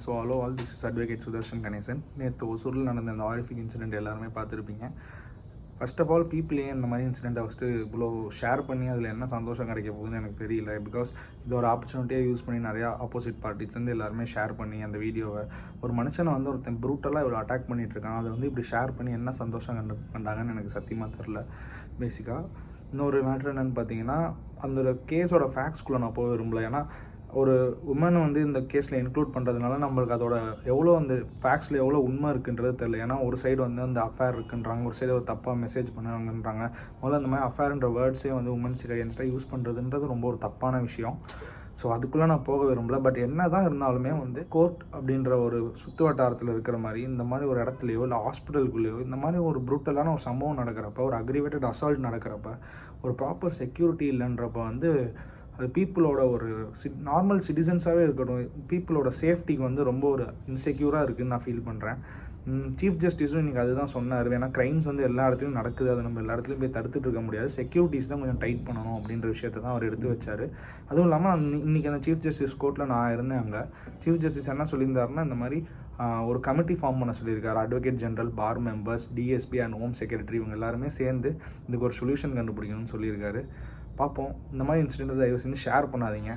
So hello all, this is advocate Sudarshan Ganesan. நேற்று ஒசூரில் நடந்த அந்த ஹாரிஃபிக் இன்சிடென்ட் எல்லாருமே பார்த்துருப்பீங்க. ஃபர்ஸ்ட் ஆஃப் ஆல், பீப்புள் ஏன் இந்த மாதிரி இன்சிடென்ட்டை ஃபஸ்ட்டு இவ்வளோ ஷேர் பண்ணி அதில் என்ன சந்தோஷம் கிடைக்க போகுதுன்னு எனக்கு தெரியல. பிகாஸ் இது ஒரு ஆப்பர்ச்சுனிட்டியாக யூஸ் பண்ணி நிறையா ஆப்போசிட் பார்ட்டிஸ்லேருந்து எல்லாருமே ஷேர் பண்ணி அந்த வீடியோவை, ஒரு மனுஷனை வந்து ஒருத்தன் ப்ரூட்டலாக இவ்வளோ அட்டாக் பண்ணிகிட்டு இருக்கான், அதை வந்து இப்படி ஷேர் பண்ணி என்ன சந்தோஷம் கண்டாங்கன்னு எனக்கு சத்தியமாக தெரில. பேசிக்காக இன்னொரு மேட்ரு என்னென்னு பார்த்தீங்கன்னா, அந்த கேஸோட ஃபேக்ட்ஸ்குள்ளே நான் போக விரும்பல. ஏன்னா ஒரு உமனை வந்து இந்த கேஸில் இன்க்ளூட் பண்ணுறதுனால நம்மளுக்கு அதோட எவ்வளோ அந்த ஃபேக்ட்ஸில் எவ்வளோ உண்மை இருக்குன்றது தெரியல. ஏன்னா ஒரு சைடு வந்து அந்த அஃபேர் இருக்குன்றாங்க, ஒரு சைடு ஒரு தப்பாக மெசேஜ் பண்ணுறாங்கன்றாங்க. முதல்ல அந்த மாதிரி அஃபேர்ன்ற வேர்ட்ஸே வந்து உமன்ஸுக்கு அகேன்ஸ்டாக யூஸ் பண்ணுறதுன்றது ரொம்ப ஒரு தப்பான விஷயம். ஸோ அதுக்குள்ளே நான் போக விரும்பல. பட் என்ன தான் இருந்தாலுமே வந்து கோர்ட் அப்படின்ற ஒரு சுற்று வட்டாரத்தில் இருக்கிற மாதிரி இந்த மாதிரி ஒரு இடத்துலையோ இல்லை ஹாஸ்பிட்டலுக்குள்ளேயோ இந்த மாதிரி ஒரு ப்ரூட்டலான ஒரு சம்பவம் நடக்கிறப்ப, ஒரு அக்ரிவேட்டட் அசால்ட் நடக்கிறப்ப, ஒரு ப்ராப்பர் செக்யூரிட்டி இல்லைன்றப்ப வந்து அது பீப்புளோட ஒரு நார்மல் சிட்டிசன்ஸாகவே இருக்கட்டும், பீப்புளோட சேஃப்டிக்கு வந்து ரொம்ப ஒரு இன்செக்யூராக இருக்குதுன்னு நான் ஃபீல் பண்ணுறேன். சீஃப் ஜஸ்டிஸும் இன்றைக்கி அதுதான் சொன்னார். ஏன்னா க்ரைம்ஸ் வந்து எல்லா இடத்துலையும் நடக்குது, அதை நம்ம எல்லா இடத்துலையும் போய் தடுத்துட்டு இருக்க முடியாது, செக்யூரிட்டிஸ் தான் கொஞ்சம் டைட் பண்ணணும் அப்படின்ற விஷயத்தை தான் அவர் எடுத்து வச்சார். அதுவும் இல்லாமல் இன்றைக்கி அந்த சீஃப் ஜஸ்டிஸ் கோர்ட்டில் நான் இருந்தேன். அங்கே சீஃப் ஜஸ்டிஸ் என்ன சொல்லியிருந்தாருன்னா, இந்த மாதிரி ஒரு கமிட்டி ஃபார்ம் பண்ண சொல்லியிருக்காரு. Advocate general, bar members, DSP and home secretary இவங்க எல்லாருமே சேர்ந்து இதுக்கு ஒரு சொல்யூஷன் கண்டுபிடிக்கணும்னு சொல்லியிருக்காரு. பார்ப்போம். இந்த மாதிரி இன்சிடென்ட் தயவு செஞ்சு ஷேர் பண்ணாதீங்க.